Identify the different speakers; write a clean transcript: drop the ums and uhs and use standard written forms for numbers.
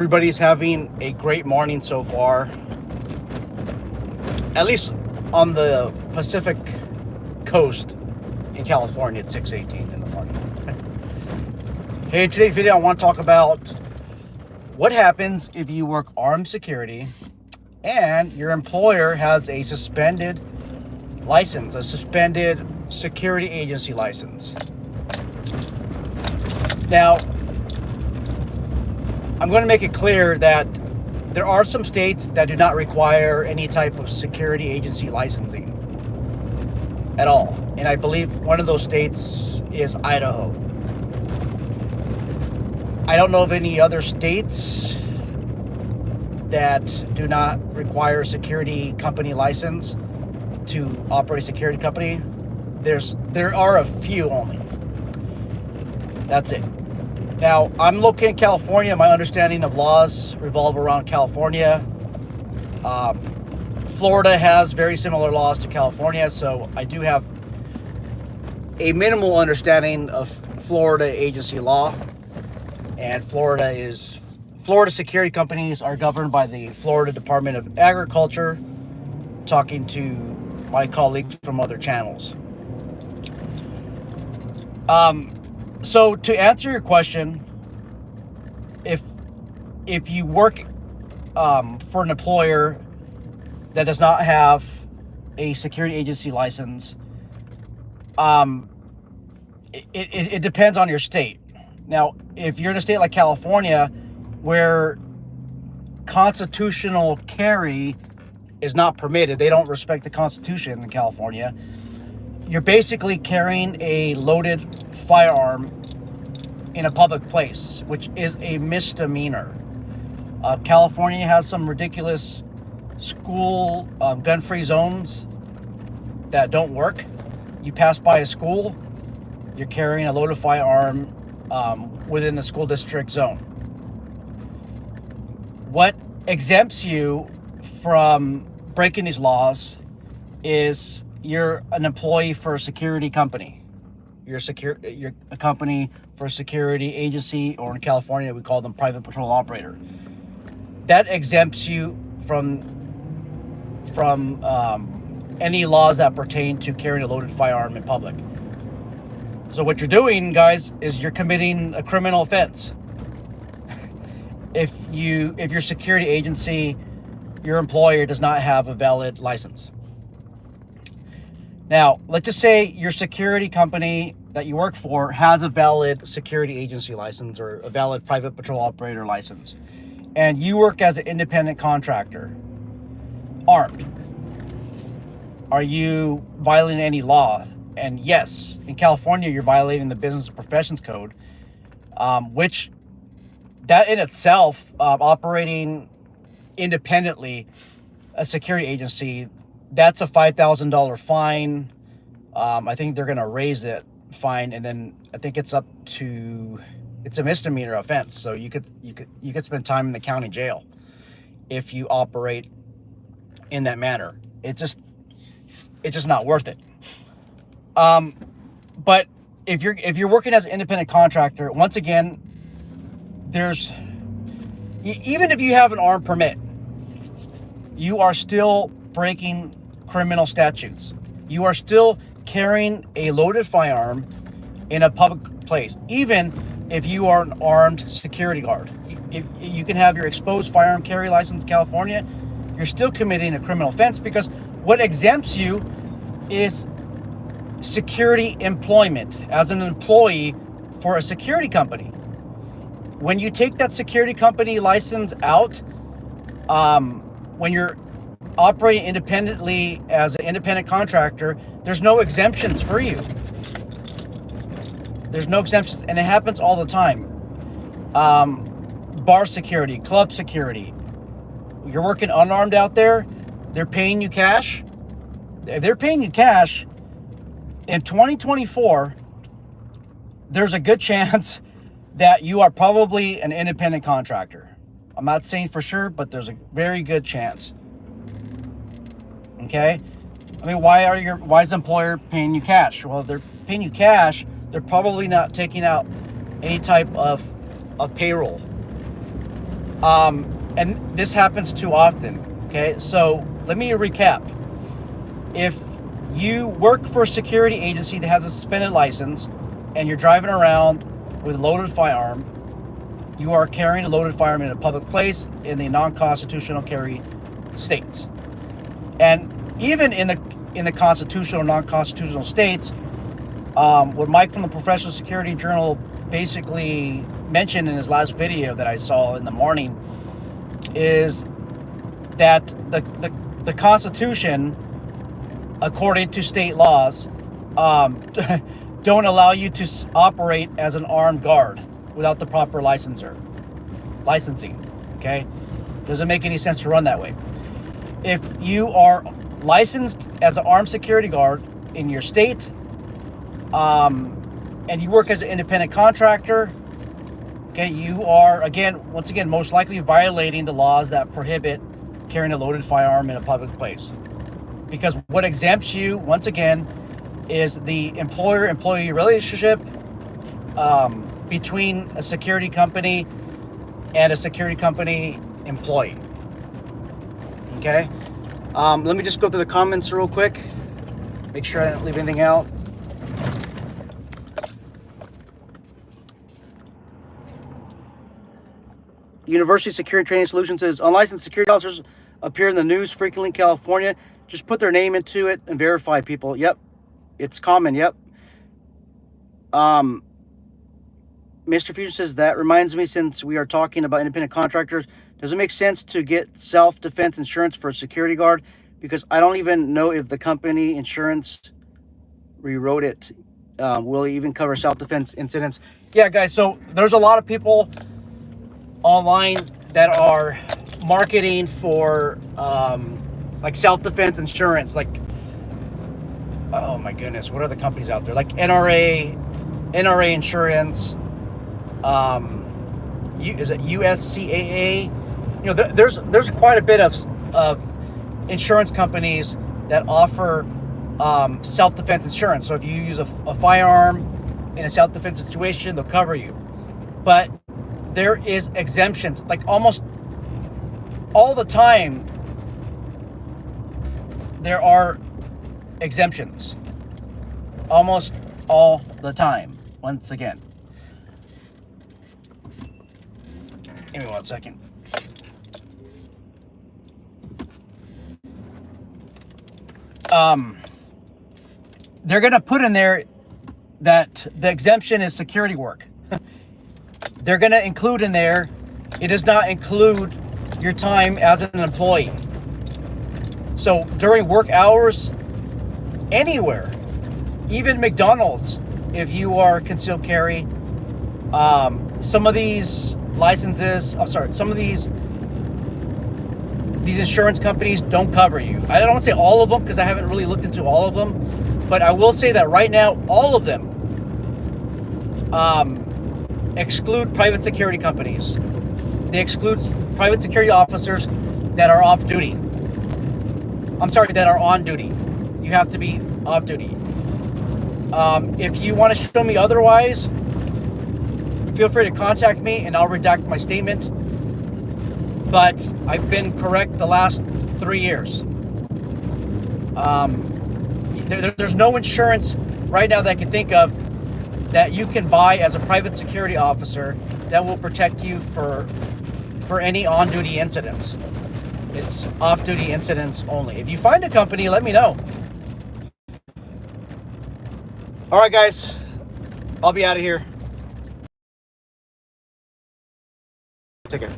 Speaker 1: Everybody's having a great morning so far, at least on the Pacific coast in California at 6:18 in the morning. Hey, in today's video I want to talk about what happens if you work armed security and your employer has a suspended license, a suspended security agency license. Now, I'm going to make it clear that there are some states that do not require any type of security agency licensing at all. And I believe one of those states is Idaho. I don't know of any other states that do not require a security company license to operate a security company. There are a few only. That's it. Now, I'm located in California. My understanding of laws revolve around California. Florida has very similar laws to California, so I do have a minimal understanding of Florida agency law. And Florida security companies are governed by the Florida Department of Agriculture, talking to my colleagues from other channels. So to answer your question, if you work for an employer that does not have a security agency license, it depends on your state. Now, if you're in a state like California, where constitutional carry is not permitted, they don't respect the Constitution in California, you're basically carrying a loaded firearm in a public place, which is a misdemeanor. California has some ridiculous school gun-free zones that don't work. You pass by a school, you're carrying a loaded firearm within the school district zone. What exempts you from breaking these laws is you're an employee for a security company. You're a company for a security agency, or in California we call them private patrol operator. That exempts you from any laws that pertain to carrying a loaded firearm in public. So what you're doing, guys, is you're committing a criminal offense. If your security agency, your employer does not have a valid license. Now, let's just say your security company that you work for has a valid security agency license or a valid private patrol operator license, and you work as an independent contractor, armed. Are you violating any law? And yes, in California, you're violating the Business and Professions Code, which that in itself, operating independently, a security agency, that's a $5,000 fine. I think they're going to raise that fine, and then I think it's a misdemeanor offense. So you could spend time in the county jail if you operate in that manner. It's just not worth it. But if you're working as an independent contractor, once again, even if you have an armed permit, you are still breaking criminal statutes. You are still carrying a loaded firearm in a public place, even if you are an armed security guard. If you can have your exposed firearm carry license in California, you're still committing a criminal offense, because what exempts you is security employment as an employee for a security company. When you take that security company license out, when you're operating independently as an independent contractor, there's no exemptions for you. There's no exemptions, and it happens all the time. Bar security, club security. You're working unarmed out there, they're paying you cash. If they're paying you cash, in 2024, there's a good chance that you are probably an independent contractor. I'm not saying for sure, but there's a very good chance. Okay? I mean, why is the employer paying you cash? Well, if they're paying you cash, they're probably not taking out any type of payroll. And this happens too often. Okay, so let me recap. If you work for a security agency that has a suspended license and you're driving around with a loaded firearm, you are carrying a loaded firearm in a public place in the non-constitutional carry states. And even in the constitutional, non-constitutional states, what Mike from the Professional Security Journal basically mentioned in his last video that I saw in the morning is that the Constitution, according to state laws, don't allow you to operate as an armed guard without the proper licensing. Okay, doesn't make any sense to run that way. If you are licensed as an armed security guard in your state, and you work as an independent contractor, okay, you are once again most likely violating the laws that prohibit carrying a loaded firearm in a public place. Because what exempts you, once again, is the employer-employee relationship between a security company and a security company employee. Okay? Let me just go through the comments real quick. Make sure I didn't leave anything out. University Security Training Solutions says, unlicensed security officers appear in the news frequently in California. Just put their name into it and verify people. Yep. It's common. Yep. Mr. Fusion says, that reminds me, since we are talking about independent contractors, does it make sense to get self-defense insurance for a security guard? Because I don't even know if the company insurance rewrote it. Will it even cover self-defense incidents? Yeah, guys. So there's a lot of people online that are marketing for like self-defense insurance, like, oh my goodness, what are the companies out there, like NRA insurance, is it USCAA? You know, there's quite a bit of insurance companies that offer self-defense insurance. So if you use a firearm in a self-defense situation, they'll cover you. But there is exemptions, like almost all the time there are exemptions, almost all the time. Once again, give me 1 second. They're gonna put in there that the exemption is security work. They're going to include in there, it does not include your time as an employee. So during work hours, anywhere, even McDonald's, if you are concealed carry, some of these licenses, some of these insurance companies don't cover you. I don't want to say all of them because I haven't really looked into all of them, but I will say that right now, all of them exclude private security companies. They exclude private security officers that are off duty. That are on duty. You have to be off duty. If you want to show me otherwise, feel free to contact me and I'll redact my statement. But I've been correct the last 3 years. There's no insurance right now that I can think of that you can buy as a private security officer that will protect you for any on-duty incidents. It's off-duty incidents only. If you find a company, let me know. All right, guys, I'll be out of here. Take care.